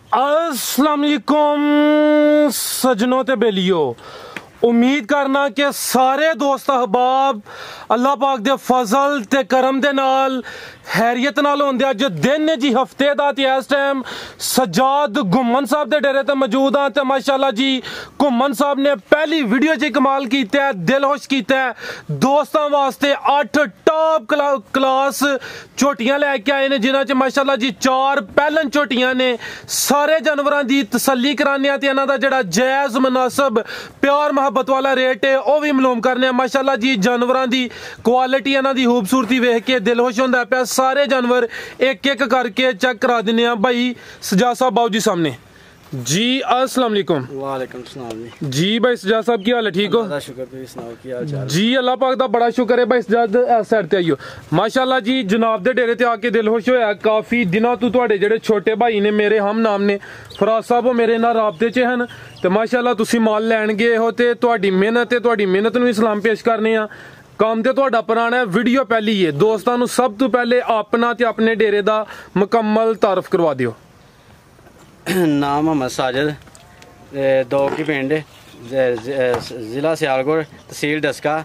अस्सलाम वालेकुम सजनों ते बेलियो, उम्मीद करना कि सारे दोस्त अहबाब अल्लाह पाक दे फजल ते करम दे नाल हैरियत नाल होंदे। अज दिन ने जी हफ्ते दा ते इस टाइम सजाद घुम्मन साहब दे डेरे ते मौजूद हाँ। ते माशाल्लाह जी घुम्मन साहब ने पहली वीडियो च कमाल कीता है, दिल खुश कीता है। दोस्तां वास्ते 8 टॉप क्लास झोटियां लैके आए ने, जिन्हां च माशाल्लाह जी 4 पैलन झोटियां ने। सारे जानवरां दी तसल्ली कराने ते इन्हां दा जेहड़ा जायज़ मुनासिब प्यार मुहब्बत वाला रेट है वह भी मालूम करने। माशाल्लाह जी जानवरां दी क्वालिटी, इन्हां दी खूबसूरती वेख के दिल खुश होंदा पिया। सारे जानवर एक एक करके चेक करा दिने भाई सजाद साहब बाबू जी सामने जी। अस्सलाम वालेकुम। वालेकुम सलाम जी भाई सजाद साहब की हाल है? ठीक हो? शुक्र की हाल चाल जी, अल्लाह पाक दा बड़ा शुक्र है। भाई सजाद इस साइड ते आइयो। माशाल्लाह जी जनाब दे डेरे ते आके दिल खुश होया। काफी दिनों तो तुहाडे जेहड़े छोटे भाई ने मेरे हम नाम ने फराज साहब, वो मेरे नाल राबते च हैं ते माशाल्लाह तुसी माल लैन गए हो ते तुहाडी मेहनत ते तुहाडी मेहनत नूं भी सलाम पेश करने आ। काम ते तुहाडा पुराना है, वीडियो पहली है। दोस्तां नूं सब तो पहले अपना ते अपने डेरे दा मुकम्मल तारफ करवा दिओ। नाम मोहम्मद साजिद, दौकी पिंड, जिला सियालकोट, तहसील डस्का,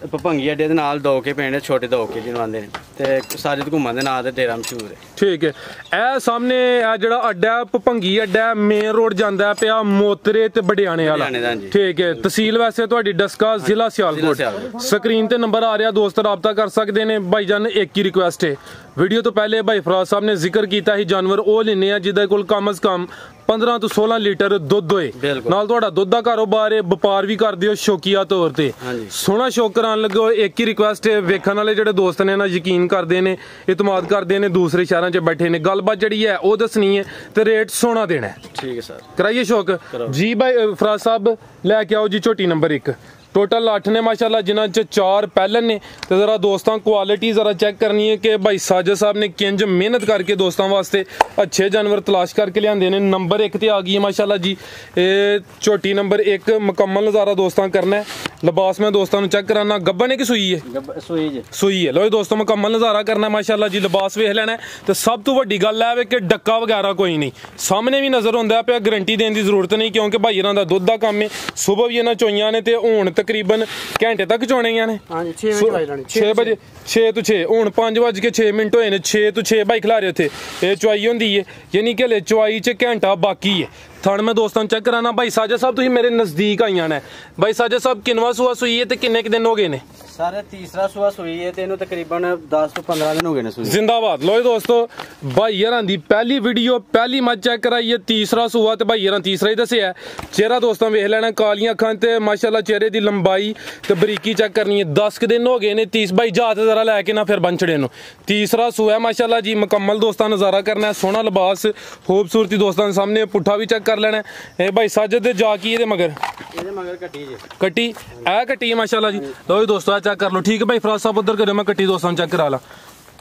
भभंगी अड्डे दे नाल दौके पिंड, छोटे दौके जिन्हों आंदे ने ते साजिद घुम्मन दे नाम ते डेरा मशहूर है। ठीक है, ए सामने ए जेड़ा अड्डा है भभंगी अड्डा है, मेन रोड जांदा पिया मोतरे ते बडियाने वाला। ठीक है, तहसील वैसे तुहाडी डस्का, जिला सियालकोट। स्क्रीन ते नंबर आ रहा, दोस्त राबता कर सकते हैं। भाईजान एक ही रिक्वेस्ट है, वीडियो तो पहले भाई फराज साहब ने जिक्र किया ही जानवर वो लेने जिदे कोल कम अज कम 15 तो 16 लीटर दुध होए, नाल तुहाडा दुध दा कारोबार है, व्यापार भी कर दिओ शौकिया तौर ते। सोहना शौक करान लगो। एक ही रिक्वेस्ट है, वेखण वाले जेहड़े दोस्त ने ना यकीन करते हैं, इतमाद करते हैं, दूसरे शहरों च बैठे ने, गलबात जी है वह दसनी है तो रेट सोना देना है। ठीक है सर, कराइए शौक जी। भाई फराज साहब लैके आओ जी झोटी नंबर 1। टोटल 8 ने माशाल्लाह, जिन्हां च 4 पैलन ने। तो जरा दोस्तों क्वालिटी जरा चेक करनी है कि भाई साजिद साहब ने किंज मेहनत करके दोस्तों वास्ते अच्छे जानवर तलाश करके लियाते ने। नंबर 1 ते आ गई है माशाल्लाह जी झोटी नंबर 1। मुकम्मल नज़ारा दोस्तों करना है। लिबास में दोस्तों चेक कराना, गब्बन है कि सूई है? सूई है। लो दोस्तों मुकम्मल नज़ारा करना है माशाल्लाह जी। लिबास वेख लेना है। तो सब तो वड्डी गल है कि डक्का वगैरह कोई नहीं, सामने भी नज़र होंदा पिया। गारंटी देने की जरूरत नहीं, क्योंकि भाई इन्हां दा दुध दा काम है। सुबह भी इन्हां चोइयां ने ते हुण तकरीबन घंटे तक चोने ने। 6 बजे 6 तो 6 हूँ 5:06 होए ने। 6 तो 6 भाई खिलारे उत्थे ये चुवाई होंदी है, यानी कि हले चुवाई च घंटा बाकी है। थण में दोस्तों चेक कराना। भाई साजिद साहब तुसीं मेरे नज़दीक आईयां ने। भाई साजिद साहब किनवा सूआ सूई है ते किन्ने दिन हो गए ने? सारे तीसरा सूआ सूई है ते तकरीबन 10 तो 15 दिन हो गए ने सूई। जिंदाबाद। लो दोस्तों भाई यारां दी पहली वीडियो पहली मच चेक कराई है, तीसरा सूआ ते भाई यारां तीसरा ही दस्सिया। चेहरा दोस्तों वेख लेना, कालियां अखां ते माशाल्लाह चेहरे दी लंबाई ते बरीकी चेक करनी है। 10 दिन हो गए ने। 30 भाई जात जरा लैके ना फिर बंछड़े नु। तीसरा सूआ है माशाल्लाह जी। मुकम्मल दोस्तों नज़ारा करना है। सोहना लिबास, खूबसूरती दोस्तों सामने। पुट्ठा भी चेक कर लेना है। भाई साजिद दे जा की मगर कट्टी ए कट्टी है माशाल्लाह जी। लो दोस्तों चेक कर लो। ठीक है भाई फराज साहब उधर करो, मैं कट्टी दोस्तों चेक करा ला।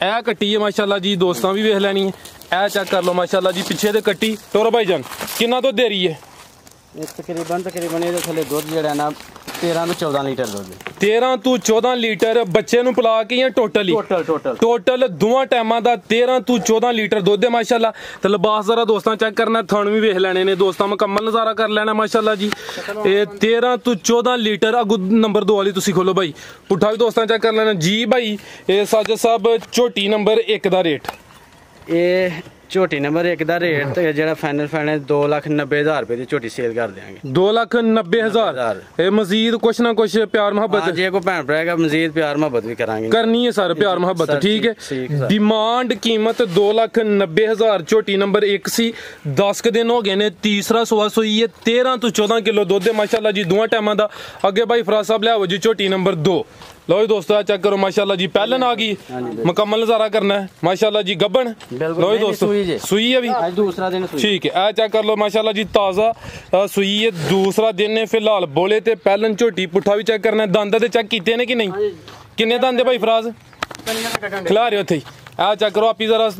ए कट्टी है माशाल्लाह जी, दोस्तों भी वेख लैनी है। ए चेक कर लो माशाल्लाह जी, पिछे ते कट्टी। टोरो भाई जान किन्ना तो दे रही है? तकरीबन ये थले दुध जेड़ा ना 13 तो 14 लीटर दुध। 13 तो 14 लीटर बच्चे नु पिला के या टोटल दोवां टाइमां दा 13 तो 14 लीटर दुध है माशाल्लाह। ते लिबास जरा दोस्तों चेक करना, थण भी वेख लेने ने दोस्तों, मुकम्मल नज़ारा कर लेना माशाल्लाह जी। 13 तो 14 लीटर। अगू नंबर 2 वाली तुसी खोलो भाई, पुट्ठा भी दोस्तों चेक कर लेना जी। भाई साजिद साहब झोटी नंबर 1 दा रेट? ये झोटी नंबर 1 दा रेट जेड़ा फाइनल 2,90,000 रुपए दी झोटी सेल कर देंगे। 2,90,000। मजीद कुछ ना कुछ प्यार मोहब्बत जे कोई भैन भरा मजीद प्यार मोहब्बत भी करांगे, करनी है सर प्यार मोहब्बत। ठीक है, डिमांड कीमत 2,90,000 झोटी नंबर 1 सी। 10 दिन हो गए ने। तीसरा सूआ सूई है। 13 तो 14 किलो दुध है माशाल्लाह जी दोवां टाइमां दा। अगे भाई फराज साहब लियाओ जी झोटी नंबर 2। लो दोस्तों चेक करो माशाल्लाह जी, पैलन आ गई। मुकम्मल नज़ारा करना है माशाल्लाह जी। गब्बन लो दोस्तों सुई है भी दूसरा दिन। ठीक है, ए चेक कर लो माशाल्लाह जी, ताज़ा सुई है, दूसरा दिन है फिलहाल। बोले ते पैलन झोटी। पुट्ठा भी चेक करना है। दंद ते चेक कीते ने कि नहीं? किन्ने दंद है भाई फराज खिला रहे हो उत्थे? ए चेक करो आप ही जरा।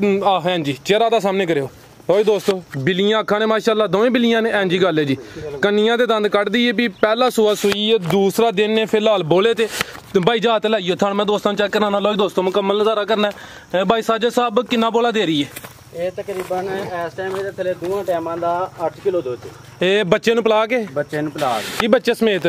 हाँ जी, चेहरा दा सामने करो। ओए दोस्तों बिल्लियां अखा ने माशाल्लाह, दोवें बिल्लियां ने। इंजी गल है जी, कन्नियां ते दंद कट दी है भी। पहला सूआ सूई है, दूसरा दिन ने फिलहाल बोले ते भाई जात लाइयो थन मैं दोस्तों चेक कराना। लो दोस्तों मुकम्मल नज़ारा करना है। भाई साजिद साहब किन्ना बोला दे रही है? ਇਹ ਤਕਰੀਬਨ ਇਸ ਟਾਈਮ ਇਹਦੇ ਥੱਲੇ ਦੋਵਾਂ ਟਾਈਮਾਂ ਦਾ 8 ਕਿਲੋ ਦੁੱਧ। ਇਹ ਬੱਚੇ ਨੂੰ ਪਿਲਾ ਕੇ ਬੱਚੇ ਨੂੰ ਪਿਲਾ ਕੇ ਕੀ ਬੱਚੇ ਸਮੇਤ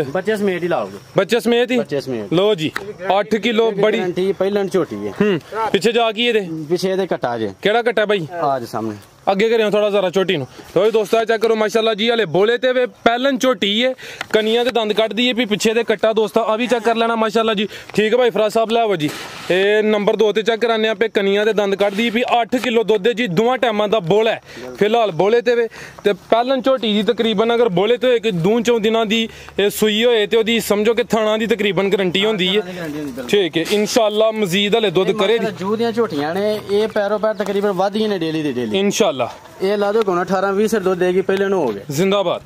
ਹੀ ਲਾਓਗੇ। ਬੱਚੇ ਸਮੇਤ ਹੀ ਬੱਚੇ ਸਮੇਤ ਲੋ ਜੀ 8 ਕਿਲੋ ਬੜੀ ਗਾਰੰਟੀ ਪਹਿਲਾਂ ਝੋਟੀ ਹੈ। ਪਿੱਛੇ ਜਾ ਕੀ ਇਹਦੇ ਪਿੱਛੇ ਇਹਦੇ ਕਟਾ ਜੇ ਕਿਹੜਾ ਕੱਟਾ ਬਾਈ ਆਜ ਸਾਹਮਣੇ ਅੱਗੇ ਕਰਿਓ ਥੋੜਾ ਜ਼ਰਾ ਝੋਟੀ ਨੂੰ ਲੋ ਦੋਸਤਾ ਚੈੱਕ ਕਰੋ ਮਾਸ਼ਾਅੱਲਾ ਜੀ ਹਲੇ ਬੋਲੇ ਤੇ ਵੇ ਪਹਿਲਨ ਝੋਟੀ ਹੈ ਕਨੀਆਂ ਦੇ ਦੰਦ ਕੱਢਦੀ ਹੈ ਵੀ ਪਿੱਛੇ ਦੇ ਕੱਟਾ ਦੋਸਤਾ ਆ ਵੀ ਚੈੱਕ ਕਰ ਲੈਣਾ ਮਾਸ਼ਾਅੱਲਾ ਜੀ ਠੀਕ ਹੈ ਭਾਈ ਫਰਾਜ਼ ਸਾਹਿਬ ਲੈ ਆਵੋ ਜੀ ਇਹ ਨੰਬਰ 2 ਤੇ ਚੈੱਕ ਕਰਾਨੇ ਆ ਪੇ ਕਨੀਆਂ ਦੇ ਦੰਦ ਕੱਢਦੀ ਵੀ 8 ਕਿਲੋ ਦੁੱਧ ਹੈ ਜੀ ਦੋਵਾਂ ਟਾਈਮਾਂ ਦਾ ਬੋਲਾ ਹੈ ਫਿਲਹਾਲ ਬੋਲੇ ਤੇ ਵੇ ਤੇ ਪਹਿਲਨ ਝੋਟੀ ਦੀ ਤਕਰੀਬਨ ਅਗਰ ਬੋਲੇ ਤੇ ਇੱਕ ਦੂੰ ਚੋਂ ਦਿਨਾਂ ਦੀ ਇਹ ਸੂਈ ਹੋਏ ਤੇ ਉਹਦੀ ਸਮਝੋ ਕਿ ਥਾਣਾ ਦੀ ਤਕਰੀਬਨ ਗਾਰੰਟੀ ਹੁੰਦੀ ਹੈ ਠੀਕ ਹੈ ਇਨਸ਼ਾਅੱਲਾ ਮਜ਼ੀਦ ਹਲੇ ਦੁੱਧ ਕਰੇ ਜੂ ਦੀਆਂ ਝੋਟੀਆਂ ਨੇ ਇਹ ਪੈਰੋ ਪੈਰ ਤਕਰੀਬਨ ਵੱਧਦੀਆਂ ਨੇ ਡੇਲੀ ਦੀ ਡੇਲੀ ਇਨਸ਼ਾਅੱਲਾ ਇਹ ਲਾ ਦੋ ਕੋਣਾ 18-20 ਸਿਰ ਦੁੱਧ ਦੇਗੀ ਪਹਿਲੇ ਨੂੰ ਹੋ ਗਏ ਜ਼ਿੰਦਾਬਾਦ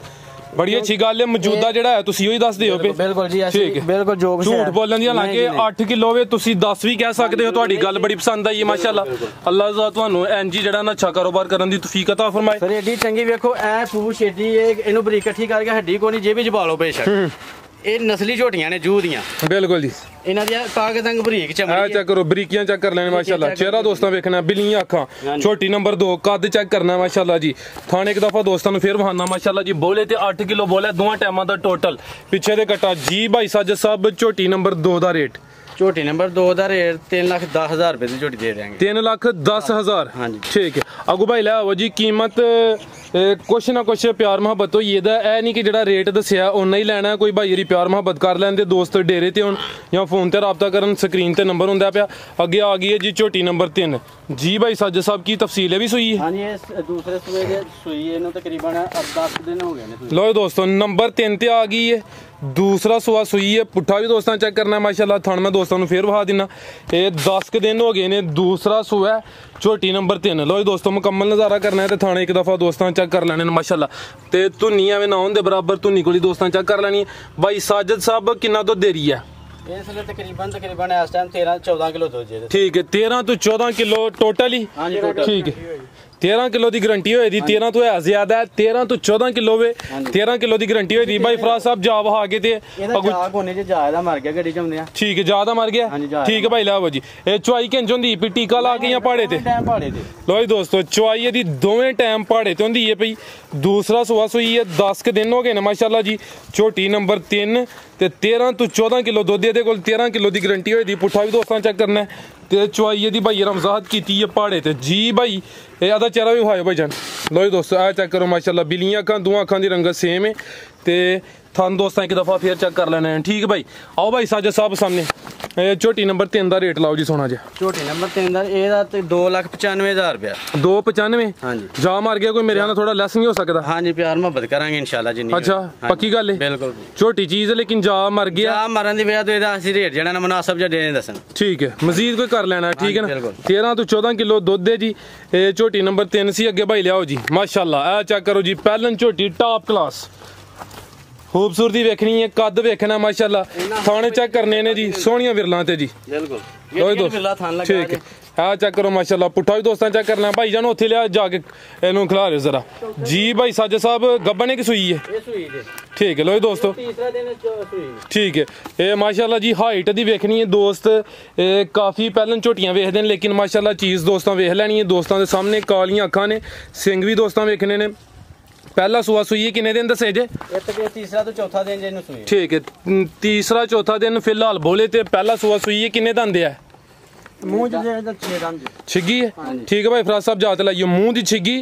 ਬੜੀ ਅੱਛੀ ਗੱਲ ਹੈ ਮੌਜੂਦਾ ਜਿਹੜਾ ਹੈ ਤੁਸੀਂ ਉਹੀ ਦੱਸ ਦਿਓ ਬਿਲਕੁਲ ਜੀ ਅਸੀਂ ਬਿਲਕੁਲ ਜੋ ਕੁਛ ਝੂਠ ਬੋਲਣ ਦੀ ਹਾਲਾਂਕਿ 8 ਕਿਲੋ ਵੇ ਤੁਸੀਂ 10 ਵੀ ਕਹਿ ਸਕਦੇ ਹੋ ਤੁਹਾਡੀ ਗੱਲ ਬੜੀ ਪਸੰਦ ਆਈ ਹੈ ਮਾਸ਼ਾਅੱਲਾ ਅੱਲਾਹ ਜ਼ਾਤ ਤੁਹਾਨੂੰ ਐਨਜੀ ਜਿਹੜਾ ਨਾ ਅੱਛਾ ਕਾਰੋਬਾਰ ਕਰਨ ਦੀ ਤੌਫੀਕ ਅਤਾ ਫਰਮਾਏ ਫਿਰ ਏਡੀ ਚੰਗੀ ਵੇਖੋ ਐ ਪੂਛ ਏਡੀ ਇਹਨੂੰ ਬਰੀਕ ਇਕੱਠੀ ਕਰਕੇ ਹੱਡੀ ਕੋਈ ਨਹੀਂ ਜੇ ਵੀ ਜਬਾਲੋ ਬੇਸ਼ੱਕ ਇਹ ਨਸਲੀ ਝੋਟੀਆਂ ਨੇ ਜੂ ਦੀਆਂ ਬਿਲਕੁਲ ਜੀ ਇਹਨਾਂ ਦੀਆਂ ਕਾਗਜ਼ ਅੰਗ ਬਰੀਕ ਚਮੜੀ ਆ ਚੈੱਕ ਕਰੋ ਬਰੀਕੀਆਂ ਚੈੱਕ ਕਰ ਲੈਣੇ ਮਾਸ਼ਾਅੱਲਾ ਚਿਹਰਾ ਦੋਸਤਾਂ ਵੇਖਣਾ ਬਿੱਲੀਆਂ ਅੱਖਾਂ ਛੋਟੀ ਨੰਬਰ 2 ਕੱਦ ਚੈੱਕ ਕਰਨਾ ਮਾਸ਼ਾਅੱਲਾ ਜੀ ਥਾਣੇ ਇੱਕ ਦਫਾ ਦੋਸਤਾਂ ਨੂੰ ਫੇਰ ਵਹਾਨਾ ਮਾਸ਼ਾਅੱਲਾ ਜੀ ਬੋਲੇ ਤੇ 8 ਕਿਲੋ ਬੋਲੇ ਦੋਵਾਂ ਟਾਈਮਾਂ ਦਾ ਟੋਟਲ ਪਿੱਛੇ ਦੇ ਕਟਾ ਜੀ ਭਾਈ ਸਾਜਦ ਸਾਹਿਬ ਝੋਟੀ ਨੰਬਰ 2 ਦਾ ਰੇਟ ਝੋਟੀ ਨੰਬਰ 2 ਦਾ ਰੇਟ 3,10,000 ਰੁਪਏ ਦੀ ਝੋਟੀ ਦੇ ਦੇਾਂਗੇ 3,10,000 ਹਾਂਜੀ ਠੀਕ ਹੈ ਅਗੂ ਭਾਈ ਲੈ ਆਵੋ ਜੀ ਕੀਮਤ ਕੁਛ ਨਾ ਕੁਛ ਪਿਆਰ ਮੁਹੱਬਤ ਹੋਈ ਇਹਦਾ ਇਹ ਨਹੀਂ ਕਿ ਜਿਹੜਾ ਰੇਟ ਦੱਸਿਆ ਉਹਨਾਂ ਹੀ ਲੈਣਾ ਕੋਈ ਭਾਈ ਜਿਹੜੀ ਪਿਆਰ ਮੁਹੱਬਤ ਕਰ ਲੈਂਦੇ ਦੋਸਤ ਡੇਰੇ ਤੇ ਹੁਣ ਜਾਂ ਫੋਨ ਤੇ ਰਾਬਤਾ ਕਰਨ ਸਕਰੀਨ ਤੇ ਨੰਬਰ ਹੁੰਦਾ ਪਿਆ ਅੱਗੇ ਆ ਗਈ ਹੈ ਜੀ ਝੋਟੀ ਨੰਬਰ 3 ਜੀ ਭਾਈ ਸਾਜਦ ਸਾਹਿਬ ਕੀ ਤਫਸੀਲ ਹੈ ਵੀ ਸੂਈ ਹੈ ਹਾਂਜੀ ਇਹ ਦੂਸਰੇ ਸੂਏ ਦੇ ਸੂਈ ਇਹਨੂੰ ਤਕਰੀਬਨ 10 ਦਿਨ ਹੋ ਗਏ ਨੇ ਲੋ ਦੋਸਤੋ ਨੰਬਰ 3 ਤੇ ਆ ਗਈ ਹੈ दूसरा सुआ सुई है पुट्ठा भी दोस्तों चेक करना है माशाल्लाह थन मैं दोस्तों फिर वहा देना ये 10 दिन हो गए ने दूसरा सुआ है झोटी नंबर 3 लो जी दोस्तों मुकम्मल नज़ारा करना है तो थाने एक दफ़ा दोस्तों चेक कर लेने माशाल्लाह तो धुनी एवं ना होने बराबर धुनी को दोस्तों चेक कर लेनी है भाई साजिद साहब किन्ना तो देरी है तकरीबन इस टाइम 13-14 किलो दूध ठीक है 13 तो 14 किलो टोटल ही ठीक है 13 किलो की गारंटी होई दी 13 तो है ज्यादा है 13 तो 14 किलो वे 13 किलो की गारंटी होई दी भाई फराज साहब जा वहा के ते मर गया गड्डी च ठीक है ज्यादा मर गया ठीक है भाई लाओ जी ए चुआई किंज होंदी भी टीका ला के या पहाड़े ते लो जी दोस्तों चुआई दी दोवें टाइम पहाड़े ते होंदी है भई दूसरा सुआ सुई है 10 दिन हो गए ने माशाल्लाह जी झोटी नंबर 3 ते 13 तो 14 किलो दुध ਇਹਦੇ ਕੋਲ 13 किलो की गारंटी होई दी पुट्ठा भी दोस्तों चेक करना है ਤੇ ਚੁਆਈ ਦੀ ਭਾਈ ਰਮਜ਼ਾਤ ਕੀਤੀ ਹੈ ਪਹਾੜੇ ਤੇ ਜੀ ਭਾਈ ਇਹ ਆਦਾ ਚਿਹਰਾ ਵੀ ਵਿਖਾਇਓ ਭਾਈ ਜਾਨ ਲੋ ਜੀ ਦੋਸਤੋ ਆ ਚੈੱਕ ਕਰੋ ਮਾਸ਼ਾਅੱਲਾ ਬਿਲੀਆਂ ਅੱਖਾਂ ਦੋਹਾਂ ਅੱਖਾਂ ਦੀ ਰੰਗਤ ਸੇਮ ਹੈ ਤੇ ਤੁਹਾਨੂੰ ਦੋਸਤਾਂ ਇੱਕ ਦਫਾ ਫੇਰ ਚੈੱਕ ਕਰ ਲੈਣਾ ਠੀਕ ਭਾਈ ਆਓ ਭਾਈ ਸਾਜਦ ਸਾਹਿਬ ਸਾਹਮਣੇ ਇਹ ਝੋਟੀ ਨੰਬਰ 3 ਦਾ ਰੇਟ ਲਾਓ ਜੀ ਸੋਨਾ ਜੀ ਝੋਟੀ ਨੰਬਰ 3 ਦਾ ਇਹਦਾ ਤੇ 2,95,000 ਰੁਪਿਆ 295 ਹਾਂਜੀ ਜਾ ਮਾਰ ਗਿਆ ਕੋਈ ਮੇਰੇ ਨਾਲ ਥੋੜਾ ਲੈਸ ਨਹੀਂ ਹੋ ਸਕਦਾ ਹਾਂਜੀ ਪਿਆਰ ਮੁਹੱਬਤ ਕਰਾਂਗੇ ਇਨਸ਼ਾਅੱਲਾ ਜਿੰਨੀ ਅੱਛਾ ਪੱਕੀ ਗੱਲ ਹੈ ਬਿਲਕੁਲ ਝੋਟੀ ਚੀਜ਼ ਲੇਕਿਨ ਜਾ ਮਰ ਗਿਆ ਜਾ ਮਰਨ ਦੀ ਵਜ੍ਹਾ ਤੋਂ ਇਹਦਾ ਅਸੀਂ ਰੇਟ ਜਿਹੜਾ ਨਾ ਮੁਨਾਸਬ ਜਿਹਾ ਦੇਣੇ ਦੱਸਣ ਠੀਕ ਹੈ ਮਜ਼ੀਦ ਕੋਈ ਕਰ ਲੈਣਾ ਠੀਕ ਹੈ ਨਾ 13 ਤੋਂ 14 ਕਿਲੋ ਦੁੱਧ ਹੈ ਜੀ ਇਹ ਝੋਟੀ ਨੰਬਰ 3 ਸੀ ਅੱਗੇ ਭਾਈ ਲਿਆਓ ਜੀ ਮਾਸ਼ਾਅੱਲਾ ਆ ਚੈੱਕ ਕਰੋ ਜੀ ਪਹਿਲਨ ਝੋਟੀ ਟਾਪ ਕਲਾਸ खूबसूरती वेखनी है कद वेखना माशाल्लाह थाने चेक करने ने जी सोहनियां विरलां ते जी बिल्कुल ठीक है हाँ चेक करो माशाल्लाह पुट्ठा भी दोस्तों चेक करना भाई जान उत्थे लिया जाके इन्हू खिला रहे जरा जी भाई साजद साहब गब्बन है कि सूई है ठीक है लो जी दोस्तों ठीक है ये माशाल्लाह जी हाइट दी वेखनी है दोस्त काफ़ी पहलन झोटियां वेखदे ने लेकिन माशाल्लाह चीज़ दोस्तों वेख लैनी है दोस्तों के सामने कालियां अखां ने सिंग भी दोस्तों वेखने ने पहला सुआ सुई किन्ने दिन दसे जे तीसरा तो चौथा दिन जिन्नू सुई ठीक है तीसरा चौथा दिन फिलहाल बोले ते पहला सुआ सुई किन्ने दंद है छिग्गी है ठीक है भाई फराज साहब जात लाइयो मुंह दी छिग्गी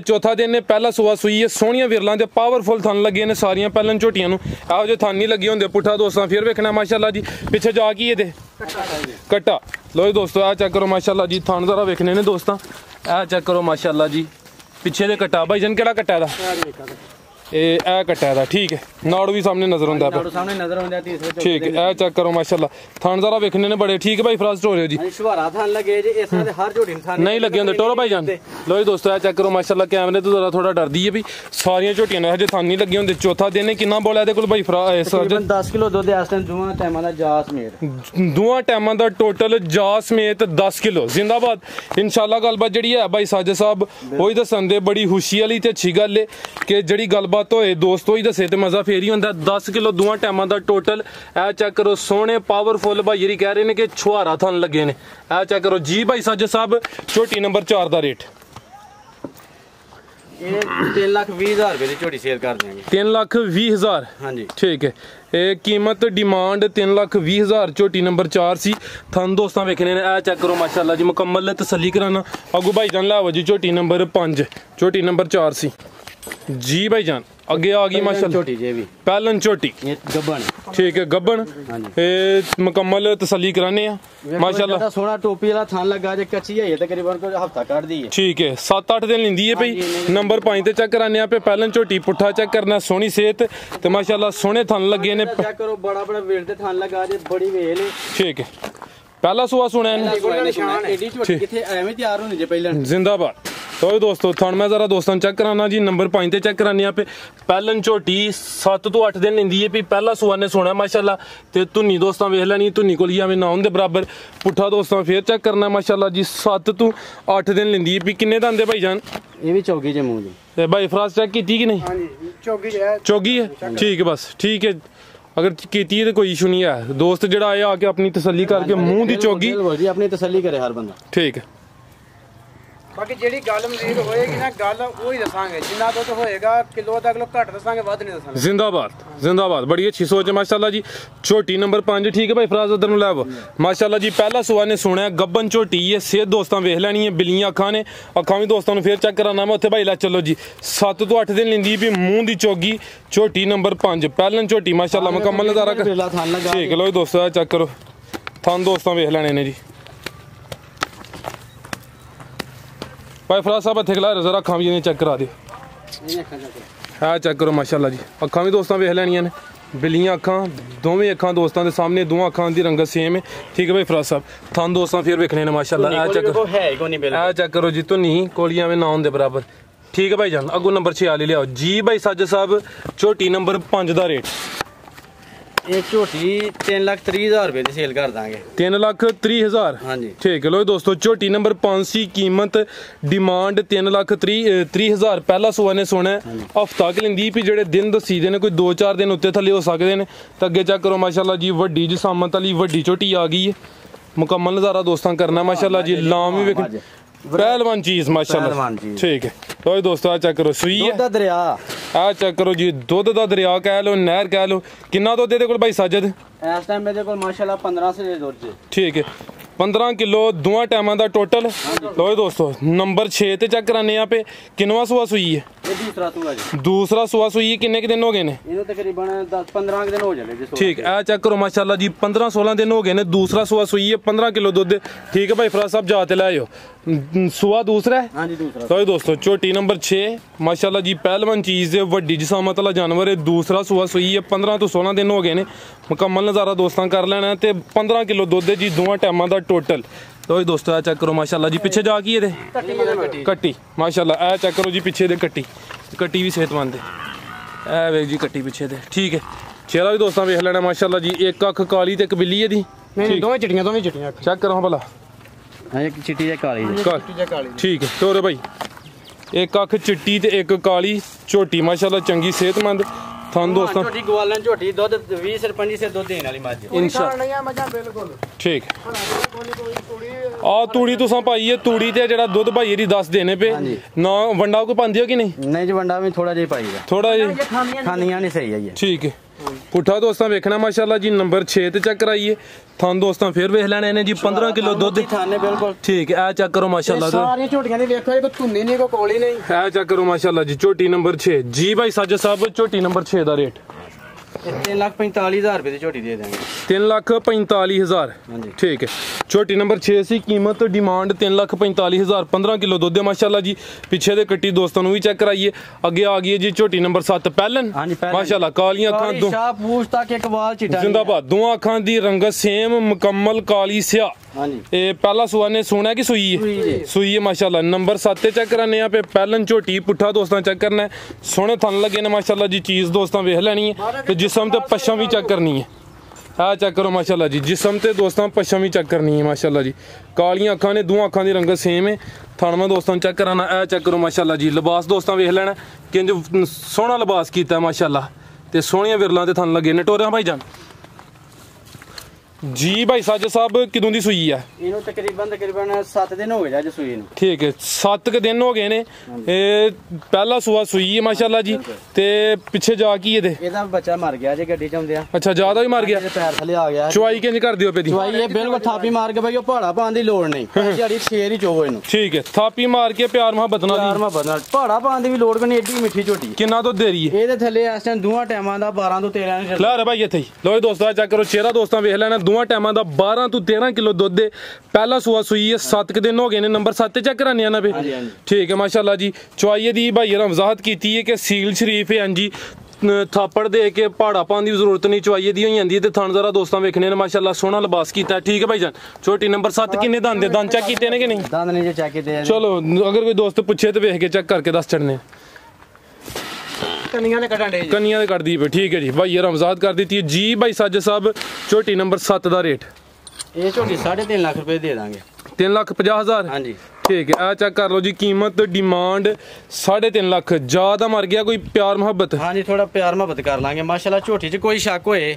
चौथा दिन ने पहला सुआ सुई है सोहनियां विरलां ते पावरफुल थन लगे ने सारियां पहलन झोटियां नू आ जो थन नहीं लगे होंदे पुट्ठा दोस्तां फिर वेखना माशाल्लाह जी पिछे जा की ये कट्टा लो जी दोस्तों आ चेक करो माशाल्लाह जी थन जरा वेखने ने दोस्तां आ चेक करो माशाल्लाह जी पिछे दे कट्टा भाई जन केड़ा कट्टा दा ए कट्टा दा ठीक है नाड़ू भी सामने नजर आंदा है सामने नजर आंदा तीसरे ठीक है ए चेक करो माशाल्लाह थान जरा वेखने ने बड़े ठीक है भाई फराज स्टोर जी शुहारा थान लगे जी इस तरह दे हर झोटी थान नहीं लगे होंदे टोरो भाई जान लो जी दोस्तों ए चेक करो माशाल्लाह कैमरे तो जरा थोड़ा डरदी है भी सारियां झोटियां ने हजे थान नहीं लगे होंदे चौथा दिन है कितना बोला दे कोल भाई फराज 10 किलो दुध इस टाइम दोवां टाइमां दा जा समेत दोवां टाइमां दा टोटल जा समेत 10 किलो जिंदाबाद इंशाल्लाह गलबात जड़ी है भाई साजद साहब ओही दसन दे बड़ी खुशी वाली ते अच्छी गल है कि जड़ी गलबात होए दोस्तों ही दसे तो मजा फेर ही होंदा 10 किलो दोवां टाइमां दा टोटल ए चेक करो सोहने पावरफुल भाई जी कह रहे ने कि छुहारा थन लगे ने ए चेक करो जी भाई साजद साहब झोटी नंबर 4 दा रेट ਇਹ 3,20,000 ਰੁਪਏ ਦੀ ਝੋਟੀ ਸੇਲ ਕਰ ਦਿਆਂਗੇ। 3,20,000 ਹਾਂਜੀ ਠੀਕ ਹੈ। ਇਹ ਕੀਮਤ ਡਿਮਾਂਡ 3,20,000 ਝੋਟੀ ਨੰਬਰ 4 ਸੀ। ਤੁਹਾਨੂੰ ਦੋਸਤਾਂ ਵੇਖਣੇ ਨੇ ਇਹ ਚੈੱਕ ਕਰੋ ਮਾਸ਼ਾਅੱਲਾ ਜੀ, ਮੁਕੰਮਲ ਤਸੱਲੀ ਕਰਾਣਾ। ਅੱਗੂ ਭਾਈਜਾਨ ਲਾਓ ਜੀ ਝੋਟੀ ਨੰਬਰ 5 ਝੋਟੀ ਨੰबर 4 ਸੀ ਜੀ ਭਾਈजान। ਅੱਗੇ ਆ ਗਈ ਮਾਸ਼ਾਅੱਲਾ ਝੋਟੀ ਜੇ ਵੀ ਪਹਿਲਨ ਝੋਟੀ ਇਹ ਗੱਬਣ ਠੀਕ ਹੈ ਗੱਬਣ। ਇਹ ਮੁਕੰਮਲ ਤਸੱਲੀ ਕਰਾਣੇ ਆ ਮਾਸ਼ਾਅੱਲਾ। ਦਾ ਸੋਹਣਾ ਟੋਪੀ ਵਾਲਾ ਥਣ ਲੱਗਾ ਜੇ ਕੱਚੀ ਹੈ ਤਕਰੀਬਨ ਕੋਈ ਹਫਤਾ ਕੱਢਦੀ ਹੈ ਠੀਕ ਹੈ। 7-8 ਦਿਨ ਲੈਂਦੀ ਹੈ ਭਈ। ਨੰਬਰ 5 ਤੇ ਚੈੱਕ ਕਰਾਣੇ ਆ। ਪਹਿਲਨ ਝੋਟੀ ਪੁੱਠਾ ਚੈੱਕ ਕਰਨਾ, ਸੋਹਣੀ ਸਿਹਤ ਤੇ ਮਾਸ਼ਾਅੱਲਾ ਸੋਹਣੇ ਥਣ ਲੱਗੇ ਨੇ। ਚੈੱਕ ਕਰੋ ਬੜਾ ਵੇਲ ਤੇ ਥਣ ਲੱਗਾ ਜੇ ਬੜੀ ਵੇਲ ਹੈ ਠੀਕ ਹੈ। ਪਹਿਲਾ ਸੁਆ ਸੁਣਿਆ ਐਡੀ ਝੋਟੀ ਕਿੱਥੇ ਐਵੇਂ ਤਿਆਰ ਹੁੰਦੀ ਜੇ ਪਹਿਲਾਂ जिंदाबाद। तो दोस्तों थन मैं जरा दोस्तों चेक कराना जी नंबर 5 ते चेक कराने पे पहलन झोटी 7 तो 8 दिन लेंदी है भी पहला सुआ ने सोना माशाल्लाह ते धुनी दोस्तों वेख लैनी धुनी कोल ही ना उनके बराबर पुट्ठा दोस्तों फिर चेक करना माशाल्लाह जी 7 तो 8 दिन लेंदी है भी किन्ने दंद है भाईजान? ये भी चौगी जे मुंह दी ते भाई फरास चेक की कि नहीं? हां जी चौगी है ठीक है बस ठीक है। अगर कीती है तो कोई इशू नहीं है। दोस्त जड़ा आया आके अपनी तसल्ली करके मुंह दी चौगी अपनी तसल्ली करे हर बंदा ठीक है। ਬਾਕੀ ਜਿਹੜੀ ਗੱਲ ਮਜ਼ੀਦ ਹੋਏਗੀ ਨਾ ਗੱਲ ਉਹ ਹੀ ਦੱਸਾਂਗੇ ਜਿੰਨਾ ਦੁੱਧ ਹੋਏਗਾ ਕਿਲੋ ਦਾ ਕਿਲੋ ਘੱਟ ਦੱਸਾਂਗੇ ਵੱਧ ਨਹੀਂ ਦੱਸਾਂਗੇ। जिंदाबाद जिंदाबाद बड़ी अच्छी सोच है माशाल्लाह जी। झोटी नंबर 5 ठीक है भाई फराज उधर नु लाओ माशाल्लाह जी। पहला सुआ ने सुना गब्बन झोटी है सेहत दोस्तों वेख लैनी है बिल्लियां अखां ने अखां भी दोस्तों फिर चेक कराना मैं उत्थे भाई ला चलो जी 7 तो 8 दिन लेंदी भी मुंह दी चौगी झोटी नंबर 5 पहलन झोटी माशाल्लाह मुकम्मल नजारा ठीक है। लो दोस्तों चेक करो थान दोस्तों वेख लैने ने जी। भाई फराज साहब इत्थे खला जरा अखां भी चेक करा दिओ है चेक करो माशाल्लाह जी। अखां भी दोस्तों वेख लैनियां ने बिल्लियां अखां दोवें अखां दोस्तों के सामने दोवां अखां दी रंगत सेम है ठीक है भाई फराज साहब। थान दोस्तों फिर वेखने ने माशाल्लाह है चेक करो जी धुनी कोलियां में ना होंदे बराबर ठीक है भाई जान। अगू नंबर 6 वाली लियाओ जी भाई साजिद साहब झोटी नंबर 5 का रेट ਇਹ ਝੋਟੀ 3,30,000 ਰੁਪਏ ਦੀ ਸੇਲ ਕਰ ਦਾਂਗੇ। 3,30,000 ਹਾਂਜੀ ठीक है। लो दोस्तों झोटी नंबर 5 की कीमत डिमांड 3,30,000 पहला सुआ ने सोना हफ्ता कि लेंदी भी जेडे दिन दसी दे ने कोई 2-4 दिन उत्ते थल्ले हो सकते हैं। तो अगे चेक करो माशाल्लाह जी वड्डी जिसामत वाली वड्डी झोटी आ गई है। मुकम्मल नज़ारा दोस्तों करना माशाल्लाह जी। लाम भी वेख पहलवान चीज माशाल्लाह ठीक है। तो दोस्तों आ चेक करो सुई है दरिया आ चेक करो जी दुध दा दरिया कह लो नहर कह लो। किन्ना दुध दे कोल भाई साजिद? इस टाइम मेरे कोल माशाल्लाह 15 से दुध ठीक है 15 किलो दोवां टाइमां दा टोटल। लो दोस्तों नंबर 6 ते चेक कराने यहाँ पे किनवा सुआ सुई है? दूसरा सुआ सुई है। किन्ने दिन हो गए ने? तकरीबन 10-15 दिन हो जाने ठीक है। चेक करो माशाल्लाह जी 15-16 दिन हो गए ने। दूसरा सुआ सुई है 15 किलो दुध ठीक है भाई फराज साहब जाते ले आयो सुआ दूसरा है। हाँ जी दूसरा। तो दोस्तों झोटी नंबर 6 माशाल्लाह जी पहलवान चीज है वड्डी जिसामत वाला जानवर है। दूसरा सुआ सुई है 15 तो 16 दिन हो गए ने। मुकम्मल नज़ारा दोस्तों कर लेना है। 15 किलो दुध है जी दोवां टाइमां दा टोटल। तो दोस्तों चेक करो माशाल्लाह जी पिछे जा की कट्टी माशाल्लाह ए चेक करो जी पिछे दे कट्टी भी सेहतमंद है ए वेख जी कट्टी पिछे दे ठीक है। चेहरा भी दोस्तों वेख लेना माशाल्लाह जी। एक अख काली ते एक बिल्ली है दी दोवें चिट्टियां चेक करो भला एक चिट्टी ते काली ठीक है। तो भाई एक अख चिट्टी ते एक काली झोटी माशाल्लाह चंगी सेहतमंद थान दोस्तों झोटी ग्वालन झोटी दूध 20 से 25 से दूध देने वाली मੱਝ इंशाअल्लाह बिल्कुल ठीक आ तूड़ी तुसां पाई है तूड़ी ते जेड़ा दुध भाई एदी 10 देने पे ना वंडा कोई पांदे हो कि नहीं जी वंडा भी थोड़ा जिहा पाईदा थोड़ा जी खानियां नहीं सही है ठीक है। पुट्ठा दोस्तों वेखना माशाल्लाह जी नंबर 6 ते चेक कराइए थान दोस्तों फिर वेख लेने ने जी 15 किलो दुध थाने बिल्कुल ठीक है। चेक करो माशाल्लाह सारी झोटियां दी वेखो कोई धुन्नी नहीं कोई कोली नहीं है चेक करो माशाल्लाह जी झोटी नंबर 6 जी भाई साजिद साहब झोटी नंबर 6 दा रेट 3,45,000 रुपए की झोटी दे देंगे। 3,45,000 ठीक है। झोटी नंबर 6 सी कीमत डिमांड 3,45,000 15 किलो दुध है माशाल्लाह जी। पीछे दे कट्टी दोस्तों भी चेक कराइए। अगे आ गई है जी झोटी नंबर 7 पहलन माशाल्लाह कालियां अखां दो जिंदाबाद दोवां अखां दी रंगत सेम मुकम्मल काली स्या पहला सुआ ने सोना कि सुई है माशाल्लाह। नंबर 7 चेक कराने पे पहलन झोटी पुट्ठा दोस्तों चेक करना है। सोने थन लगे ने माशाल्लाह जी चीज दोस्तों वेख लैनी है। ते जिस्म ते पच्छम भी चेक करनी है आ चेक करो माशाल्लाह जी जिस्म ते दोस्तों पच्छम भी चेक करनी है माशाल्लाह जी। कालियां अखां ने दोवां अखां दी रंगत सेम है। थानवा दोस्तों चेक कराना ए चेक करो माशाल्लाह जी। लिबास दोस्तों वेख लेना कि सोहना लिबास कीता माशाल्लाह ते सोहणियां विरलां ते थन लगे ने टोरियां भाई जान ਜੀ ਭਾਈ ਸਾਜਦ ਸਾਹਿਬ ਕਿਦੋਂ ਦੀ ਸੂਈ ਆ? ਇਹਨੂੰ ਤਕਰੀਬਨ 7 ਦਿਨ ਹੋ ਗਏ ਜੀ ਸੂਈ ਨੂੰ। ਠੀਕ ਹੈ 7 ਕੁ ਦਿਨ ਹੋ ਗਏ ਨੇ। ਇਹ ਪਹਿਲਾ ਸੂਆ ਸੂਈ ਹੈ ਮਾਸ਼ਾਅੱਲਾ ਜੀ। ਤੇ ਪਿੱਛੇ ਜਾ ਕੀ ਇਹਦਾ ਬੱਚਾ ਮਰ ਗਿਆ ਜੇ ਗੱਡੀ ਚ ਆਉਂਦੇ ਆ। ਅੱਛਾ ਜ਼ਿਆਦਾ ਹੀ ਮਰ ਗਿਆ, ਪੈਰ ਥੱਲੇ ਆ ਗਿਆ। ਚੁਆਈ ਕਿੰਜ ਕਰ ਦਿਓ ਪੇਦੀ? ਚੁਆਈ ਇਹ ਬਿਲਕੁਲ ਥਾਪੀ ਮਾਰ ਕੇ ਭਾਈ ਉਹ ਪਹਾੜਾ ਪਾਉਣ ਦੀ ਲੋੜ ਨਹੀਂ, ਝਾੜੀ ਛੇਰ ਹੀ ਚੋਵੋ ਇਹਨੂੰ। ਠੀਕ ਹੈ ਥਾਪੀ ਮਾਰ ਕੇ ਪਿਆਰ ਮੁਹੱਬਤ ਨਾਲ ਪਹਾੜਾ ਪਾਉਣ ਦੀ ਵੀ ਲੋੜ ਨਹੀਂ, ਏਡੀ ਮਿੱਠੀ ਝੋਟੀ। ਕਿੰਨਾ ਦੁੱਧ ਦੇ ਰਹੀ ਹੈ ਇਹਦੇ ਥੱਲੇ ਇਸ ਟਾਈਮ ਦੋਵਾਂ ਟਾਈਮਾਂ ਦਾ 12 ਤੋਂ 13 ਲੀਟਰ। ਲੈ ਭਾਈ ਇੱਥੇ ਹੀ ਲੋ ਦੋਸਤਾਂ ਚੈੱਕ ਕਰੋ, ਚਿਹਰਾ ਦੋਸਤਾਂ ਵੇਖ ਲੈਣਾ, ਦੋਵਾਂ ਟਾਈਮਾਂ ਦਾ 12 ਤੋਂ 13 ਕਿਲੋ ਦੁੱਧ ਦੇ। ਪਹਿਲਾ ਸੂਆ ਸੂਈ ਹੈ, 7 ਕੁ ਦਿਨ ਹੋ ਗਏ ਨੇ। ਨੰਬਰ 7 ਤੇ ਚੈੱਕ ਕਰਾਨੇ ਆ ਨਾ ਫੇ। ਠੀਕ ਹੈ ਮਾਸ਼ਾਅੱਲਾ ਜੀ। ਚੁਆਈ ਦੀ ਭਾਈ ਨੇ ਵਜ਼ਾਹਤ ਕੀਤੀ ਹੈ ਕਿ ਸੀਲ ਸ਼ਰੀਫ ਹੈ ਜੀ, ਥਾਪੜ ਦੇ ਕੇ ਪਹਾੜਾ ਪਾਉਣ ਦੀ ਜ਼ਰੂਰਤ ਨਹੀਂ, ਚੁਆਈ ਦੀ ਹੋਈ ਜਾਂਦੀ। ਤੇ ਥਣ ਜ਼ਰਾ ਦੋਸਤਾਂ ਵੇਖਣੇ ਨੇ ਮਾਸ਼ਾਅੱਲਾ ਸੋਹਣਾ ਲਿਬਾਸ ਕੀਤਾ। ਠੀਕ ਹੈ ਭਾਈ ਜਾਨ। ਛੋਟੀ ਨੰਬਰ 7 ਕਿੰਨੇ ਦੰਦ ਦੇ? ਦੰਦ ਚੈੱਕ ਕੀਤੇ ਨੇ ਕਿ ਨਹੀਂ? ਦੰਦ ਨਹੀਂ ਜੇ ਚੈੱਕ ਕੀਤੇ। ਚਲੋ ਅਗਰ ਕੋਈ ਦੋਸਤ ਪੁੱਛੇ ਤੇ ਵੇਖ ਕੇ ਚੈੱਕ ਕਰਕੇ ਦੱਸ ਚੜਨੇ। ਕੰਨੀਆਂ ਦੇ ਕੱਢਣ ਦੇ ਜੀ, ਕੰਨੀਆਂ ਦੇ ਕੱਢਦੀ ਪਈ। ਠੀਕ ਹੈ ਜੀ ਭਾਈ ਰਮਜ਼ਾਦ ਕਰ ਦਿੱਤੀ ਹੈ ਜੀ। ਭਾਈ ਸਾਜਦ ਸਾਹਿਬ ਝੋਟੀ ਨੰਬਰ 7 ਦਾ ਰੇਟ? ਇਹ ਝੋਟੀ 3.5 ਲੱਖ ਰੁਪਏ ਦੇ ਦਾਂਗੇ। 3,50,000? ਹਾਂਜੀ ਠੀਕ ਹੈ। ਆ ਚੈੱਕ ਕਰ ਲਓ ਜੀ, ਕੀਮਤ ਡਿਮਾਂਡ 3.5 ਲੱਖ। ਜ਼ਿਆਦਾ ਮਰ ਗਿਆ ਕੋਈ ਪਿਆਰ ਮੁਹੱਬਤ? ਹਾਂਜੀ ਥੋੜਾ ਪਿਆਰ ਮੁਹੱਬਤ ਕਰ ਲਾਂਗੇ ਮਾਸ਼ਾਅੱਲਾ। ਝੋਟੀ 'ਚ ਕੋਈ ਸ਼ੱਕ ਹੋਏ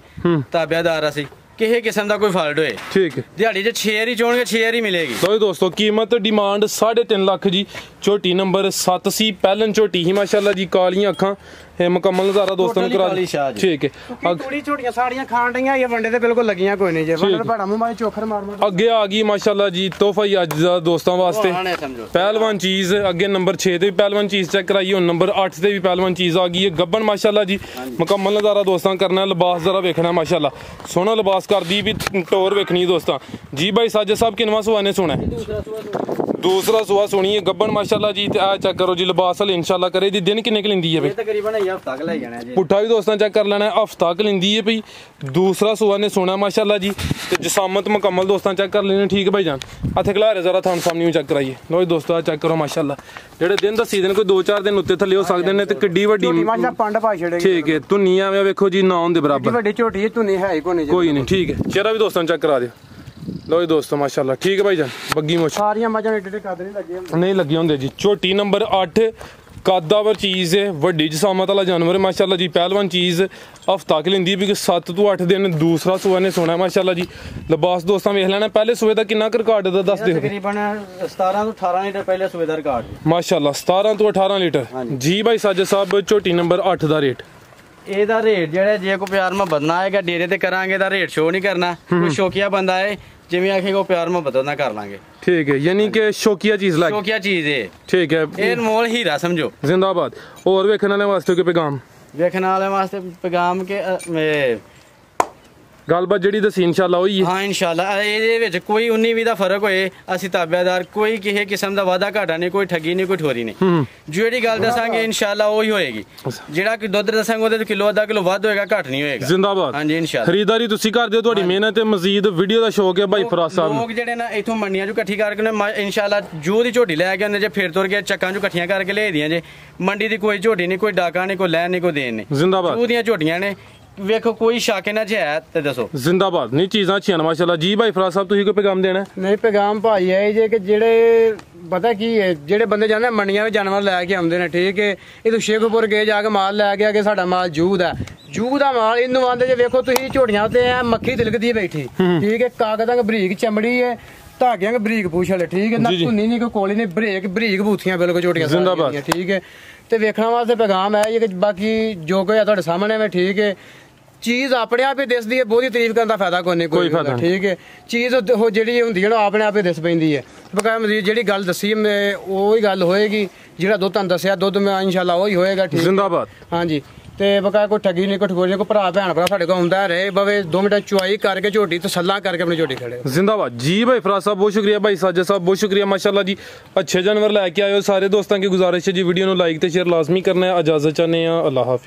ਤਾਬਿਆਦਾਰ ਅਸੀਂ, ਕਿਸੇ ਕਿਸਮ ਦਾ ਕੋਈ ਫਾਲਟ ਹੋਏ, ਠੀਕ ਹੈ ਦਿਹਾੜੀ 'ਚ 6 ਹੀ ਚੋਣਗੇ 6 ਹੀ ਮਿਲੇਗੀ। ਲੋ ਦੋਸਤੋ ਕੀਮਤ ਡਿਮਾਂਡ 3.5 ਲੱਖ ਜੀ। ਝੋਟੀ ਨੰਬਰ 7 ਸੀ, ਪਹਿਲਨ ਝੋਟੀ ਹੀ ਮਾਸ਼ਾਅੱਲਾ ਜੀ। ਕਾਲੀਆਂ ਅੱਖਾਂ, ਇਹ ਮੁਕੰਮਲ ਨਜ਼ਾਰਾ ਦੋਸਤਾਂ ਨੂੰ ਕਰਾ। ਠੀਕ ਹੈ ਕੁੜੀ ਝੋਟੀਆਂ ਸਾੜੀਆਂ ਖਾਣ ਡਈਆਂ, ਇਹ ਵੰਡੇ ਤੇ ਬਿਲਕੁਲ ਲੱਗੀਆਂ ਕੋਈ ਨਹੀਂ ਜੇ। ਵੰਡੇ ਭਾੜਾ ਮੂੰਹ ਮਾਰੇ ਚੋਖਰ ਮਾਰ ਮਾਰ ਅੱਗੇ ਆ ਗਈ ਮਾਸ਼ਾਅੱਲਾ ਜੀ। ਤੋਹਫਾ ਹੀ ਅੱਜ ਦਾ ਦੋਸਤਾਂ ਵਾਸਤੇ ਪਹਿਲਵਾਨ ਚੀਜ਼। ਅੱਗੇ ਨੰਬਰ 6 ਤੇ ਵੀ ਪਹਿਲਵਾਨ ਚੀਜ਼ ਚੈੱਕ ਕਰਾਈ, ਹੁਣ ਨੰਬਰ 8 ਤੇ ਵੀ ਪਹਿਲਵਾਨ ਚੀਜ਼ ਆ ਗਈ ਹੈ। ਗੱਬਨ ਮਾਸ਼ਾਅੱਲਾ ਜੀ, ਮੁਕੰਮਲ ਨਜ਼ਾਰਾ ਦੋਸਤਾਂ ਕਰਨਾ। ਲਿਬਾਸ ਜ਼ਰਾ ਵੇਖਣਾ ਮਾਸ਼ਾਅੱਲਾ, ਸੋਹਣਾ ਲਿਬਾਸ ਕਰਦੀ ਵੀ ਟੋਰ ਵੇਖਣੀ ਦੋਸਤਾਂ ਜੀ। ਭਾਈ ਸਾਜਦ ਸਾਹਿਬ ਕਿੰਨਵਾਂ ਸੁਆ ਨੇ ਸੁਣਾ? ਦੂਸਰਾ ਸੁਆ ਸੁਣੀ ਹੈ ਗੱਬਨ ਮਾਸ਼ਾਅੱਲਾ ਜੀ। ਤੇ ਆ ਚੈੱਕ ਕਰੋ ਜੀ, ਲਿਬਾਸ ਹਲ ਇਨਸ਼ਾਅੱਲਾ ਕਰੇ ਦੀ ਦਿਨ ਕਿੰਨੇ ਕ ਲੈਂਦੀ ਹੈ ਬਈ? ਤਕਰੀਬਨ ਹਫਤਾ ਕ ਲੈ ਜਾਣਾ ਜੀ। ਪੁੱਠਾ ਵੀ ਦੋਸਤਾਂ ਚੈੱਕ ਕਰ ਲੈਣਾ, ਹਫਤਾ ਕ ਲੈਂਦੀ ਹੈ ਬਈ। ਦੂਸਰਾ ਸੁਆ ਨੇ ਸੋਣਾ ਮਾਸ਼ਾਅੱਲਾ ਜੀ। ਤੇ ਜਸਾਮਤ ਮੁਕੰਮਲ ਦੋਸਤਾਂ ਚੈੱਕ ਕਰ ਲੈਣੇ। ਠੀਕ ਹੈ ਭਾਈ ਜਾਨ। ਇੱਥੇ ਖਿਲਾਰੇ ਜ਼ਰਾ ਥਾਂ ਸਾਹਮਣੇ ਚੈੱਕ ਕਰਾਈਏ। ਲੋ ਦੋਸਤੋ ਚੈੱਕ ਕਰੋ ਮਾਸ਼ਾਅੱਲਾ, ਜਿਹੜੇ ਦਿਨ ਦੱਸੀ ਦਿਨ ਕੋਈ 2-4 ਦਿਨ ਉੱਤੇ ਥੱਲੇ ਹੋ ਸਕਦੇ ਨੇ। ਤੇ ਕਿੱਡੀ ਵੱਡੀ ਮਾਸ਼ਾ ਪੰਡ ਪਾ ਛੜੇਗੀ। ਠੀਕ ਹੈ ਧੁੰਨੀਆਂ ਵੇਖੋ ਜੀ, ਨਾ ਹੁੰਦੇ ਬਰਾਬਰ। ਵੱਡੀ ਝੋਟੀ ਹੈ, ਧੁੰਨੀ ਹੈ ਹੀ ਕੋਈ ਨਹੀਂ। ਠੀਕ ਹੈ ਚਿਹਰਾ ਵੀ ਦੋਸਤਾਂ ਚੈੱਕ ਕਰਾ ਦਿਓ। ਲੋ ਜੀ ਦੋਸਤੋ ਮਾਸ਼ਾਅੱਲਾ। ਠੀਕ ਹੈ ਭਾਈ ਜਾਨ। ਬੱਗੀ ਮੁੱਛ ਸਾਰੀਆਂ ਮੱਝਾਂ ਏਡੇ ਕੱਦ ਨਹੀਂ ਲੱਗੇ ਹੁੰਦੇ, ਨਹੀਂ ਲੱਗੇ ਹੁੰਦੇ ਜੀ। ਝੋਟੀ ਨੰਬਰ 8 ਕਾਦਾਵਰ ਚੀਜ਼ ਹੈ, ਵੱਡੀ ਜਸਾਮਤ ਵਾਲਾ ਜਾਨਵਰ ਮਾਸ਼ਾਅੱਲਾ ਜੀ। ਪਹਿਲਵਾਨ ਚੀਜ਼ ਹਫਤਾ ਕਿ ਲੈਂਦੀ ਵੀ 7 ਤੋਂ 8 ਦਿਨ। ਦੂਸਰਾ ਸੂਆ ਨੇ ਸੋਣਾ ਮਾਸ਼ਾਅੱਲਾ ਜੀ। ਲਿਬਾਸ ਦੋਸਤਾਂ ਵੇਖ ਲੈਣਾ। ਪਹਿਲੇ ਸੂਏ ਦਾ ਕਿੰਨਾ ਰਿਕਾਰਡ ਦਾ ਦੱਸ ਦਿਓ? ਤਕਰੀਬਨ 17 ਤੋਂ 18 ਲੀਟਰ ਪਹਿਲੇ ਸੂਏ ਦਾ ਰਿਕਾਰਡ ਮਾਸ਼ਾਅੱਲਾ। 17 ਤੋਂ 18 ਲੀਟਰ ਜੀ। ਭਾਈ ਸਾਜਦ ਸਾਹਿਬ ਝੋਟੀ ਨੰਬਰ 8 ਦਾ ਰੇਟ? ਇਹਦਾ ਰੇਟ ਜਿਹੜਾ ਜੇ ਕੋਈ ਪਿਆਰ ਮੁਹੱਬਤ ਨਾ ਆਏਗਾ ਡੇਰੇ ਤੇ ਕਰਾਂਗੇ, ਇਹਦਾ ਰੇਟ ਸ਼ੋ ਨਹੀਂ ਕਰਨਾ। ਕੋਈ ਸ਼ੌਕੀਆ ਬੰਦਾ ਹੈ ਜਿਵੇਂ ਆਖੇਗਾ ਪਿਆਰ ਮੁਹੱਬਤ ਨਾਲ ਕਰ ਲਾਂਗੇ। ਠੀਕ ਹੈ, ਯਾਨੀ ਕਿ ਸ਼ੌਕੀਆ ਚੀਜ਼ ਲੱਗ। ਸ਼ੌਕੀਆ ਚੀਜ਼ ਹੈ। ਠੀਕ ਹੈ, ਇਹ ਅਨਮੋਲ ਹੀਰਾ ਸਮਝੋ। ਜ਼ਿੰਦਾਬਾਦ। ਹੋਰ ਵੇਖਣ ਵਾਲੇ ਵਾਸਤੇ ਕੋਈ ਪੈਗਾਮ? ਵੇਖਣ ਵਾਲੇ ਵਾਸਤੇ ਪੈਗਾਮ ਕੇ ਗੱਲਬਾਤ ਜਿਹੜੀ ਦੱਸੀ ਇਨਸ਼ਾਅੱਲਾ ਉਹੀ ਹੈ। ਹਾਂ ਇਨਸ਼ਾਅੱਲਾ। ਇਹਦੇ ਵਿੱਚ ਕੋਈ 19-20 ਦਾ ਫਰਕ ਹੋਏ ਅਸੀਂ ਤਾਬਿਆਦਾਰ, ਕੋਈ ਕਿਸੇ ਕਿਸਮ ਦਾ ਵਾਦਾ ਘਾਟਾ ਨਹੀਂ, ਕੋਈ ਠੱਗੀ ਨਹੀਂ, ਕੋਈ ਠੋਰੀ ਨਹੀਂ। ਜਿਹੜੀ ਗੱਲ ਦੱਸਾਂਗੇ ਇਨਸ਼ਾਅੱਲਾ ਉਹੀ ਹੋਏਗੀ। ਜਿਹੜਾ ਕਿ ਦੁੱਧ ਦੱਸਾਂਗੇ ਉਹਦੇ ਕਿਲੋ ਅੱਧਾ ਕਿਲੋ ਵੱਧ ਹੋਏਗਾ, ਘੱਟ ਨਹੀਂ ਹੋਏਗਾ। ਜ਼ਿੰਦਾਬਾਦ। ਹਾਂਜੀ ਇਨਸ਼ਾਅੱਲਾ। ਖਰੀਦਦਾਰੀ ਤੁਸੀਂ ਕਰਦੇ ਹੋ, ਤੁਹਾਡੀ ਮਿਹਨਤ ਤੇ ਮਜ਼ੀਦ ਵੀਡੀਓ ਦਾ ਸ਼ੌਕ ਹੈ ਭਾਈ ਫਰਾਜ਼ ਸਾਹਿਬ ਨੂੰ। ਲੋਕ ਜਿਹੜੇ ਨਾ ਇਥੋਂ ਮੰਡੀਆਂ ਚੋਂ ਇਕੱਠੀ ਕਰਕੇ ਇਨਸ਼ਾਅੱਲਾ ਜੂ ਦੀ ਝੋਟੀ ਲੈ ਕੇ ਆਉਂਦੇ ਜੇ, ਫਿਰ ਤੁਰ ਕੇ ਚੱਕਾਂ ਚੋਂ ਇਕੱਠੀਆਂ ਕਰਕੇ ਲੈ ਦੀਆਂ ਜੇ। ਮੰਡੀ ਦੀ ਕੋਈ ਝੋਟੀ ਨਹੀਂ, ਕੋਈ ਡਾਕਾ ਨਹੀਂ, ਕੋਈ ਲੈਣ ਨਹੀਂ, ਕੋਈ ਦੇਣ ਨਹੀਂ। ਜ਼ਿੰਦਾਬਾਦ। ਜੂ ਦੀਆਂ ਝੋਟੀਆਂ ਨੇ, ਵੇਖੋ ਕੋਈ ਸ਼ੱਕ ਨਾ ਜੇ ਹੈ ਤੇ ਦੱਸੋ। ਜ਼ਿੰਦਾਬਾਦ। ਨਹੀਂ ਚੀਜ਼ਾਂ ਅੱਛੀਆਂ ਨੇ ਮਾਸ਼ਾਅੱਲਾ ਜੀ। ਭਾਈ ਫਰਾਜ਼ ਸਾਹਿਬ ਤੁਸੀਂ ਕੋਈ ਪੈਗਾਮ ਦੇਣਾ? ਨਹੀਂ ਪੈਗਾਮ ਭਾਈ ਹੈ ਜੇ ਕਿ ਜਿਹੜੇ ਪਤਾ ਕੀ ਹੈ, ਜਿਹੜੇ ਬੰਦੇ ਜਾਂਦੇ ਮੰਡੀਆਂ ਵਿੱਚ ਜਾਨਵਰ ਲੈ ਕੇ ਆਉਂਦੇ ਨੇ, ਠੀਕ ਹੈ, ਇਹ ਤੋਂ ਸ਼ੇਖਪੁਰ ਗਏ ਜਾ ਕੇ ਮਾਲ ਲੈ ਕੇ ਆ ਕੇ ਸਾਡਾ ਮਾਲ ਜੂ ਦਾ ਮਾਲ ਇਹਨੂੰ ਆਂਦੇ ਜੇ। ਵੇਖੋ ਤੁਸੀਂ ਝੋਟੀਆਂ ਤੇ ਐ ਮੱਖੀ ਤਿਲਕਦੀ ਬੈਠੀ, ਠੀਕ ਹੈ, ਕਾਗਜ਼ਾਂ ਦੀ ਬਰੀਕ ਚਮੜੀ ਹੈ, ਧਾਗਿਆਂ ਦੀ ਬਰੀਕ ਪੂਛ ਵਾਲੇ, ਠੀਕ ਹੈ, ਨਾ ਧੁੰਨੀ ਨਹੀਂ, ਕੋਈ ਕੋਲੀ ਨਹੀਂ, ਬਰੀਕ ਬੂਥੀਆਂ ਬਿਲਕੁਲ ਝੋਟੀਆਂ ਸਾਰੀਆਂ, ਠੀਕ ਹੈ। ਤੇ ਵੇਖਣ ਵਾਸਤੇ ਪੈਗਾਮ ਹੈ ਕਿ ਬਾਕੀ ਜੋ ਕੋਈ ਤੁਹਾਡੇ ਸਾਹਮਣੇ ਹੈ, ਠੀਕ ਹੈ, ਚੀਜ਼ ਆਪਣੇ ਆਪ ਹੀ ਦਿਸਦੀ ਹੈ, ਬਹੁਤੀ ਤਾਰੀਫ ਕਰਨ ਦਾ ਫਾਇਦਾ ਕੋਈ ਨਹੀਂ, ਕੋਈ ਫਾਇਦਾ, ਠੀਕ ਹੈ। ਚੀਜ਼ ਉਹ ਜਿਹੜੀ ਹੁੰਦੀ ਹੈ ਨਾ ਆਪਣੇ ਆਪ ਹੀ ਦਿਸ ਪੈਂਦੀ ਹੈ। ਬਕਾਇਆ ਮਜ਼ੀਦ ਜਿਹੜੀ ਗੱਲ ਦੱਸੀ ਉਹੀ ਗੱਲ ਹੋਏਗੀ, ਜਿਹੜਾ ਦੁੱਧ ਤੁਹਾਨੂੰ ਦੱਸਿਆ ਦੁੱਧ ਮੈਂ ਇਨਸ਼ਾਅੱਲਾ ਉਹੀ ਹੋਏਗਾ, ਠੀਕ। ਜ਼ਿੰਦਾਬਾਦ। ਹਾਂਜੀ। ਤੇ ਬਕਾਇਆ ਕੋਈ ਠੱਗੀ ਨਹੀਂ, ਕੋਈ ਠਗੋਰੀ ਨਹੀਂ, ਕੋਈ ਭਰਾ ਭੈਣ ਸਾਡੇ ਕੋਲ ਆਉਂਦਾ ਰਹੇ ਬਵੇ 2 ਮਿੰਟ ਚੁਆਈ ਕਰਕੇ ਝੋਟੀ ਤਸੱਲਾ ਕਰਕੇ ਆਪਣੀ ਝੋਟੀ ਖੜੇ। ਜ਼ਿੰਦਾਬਾਦ ਜੀ। ਭਾई फराज साहब बहुत शुक्रिया, भाई साजिद साहब बहुत शुक्रिया माशाल्लाह जी। अच्छे जानवर लैके आए हो। सारे दोस्तों की गुजारिश है जी वीडियो को लाइक ते शेयर लाजमी करना है। इजाजत चाहते हैं, अल्लाह हाफिज़।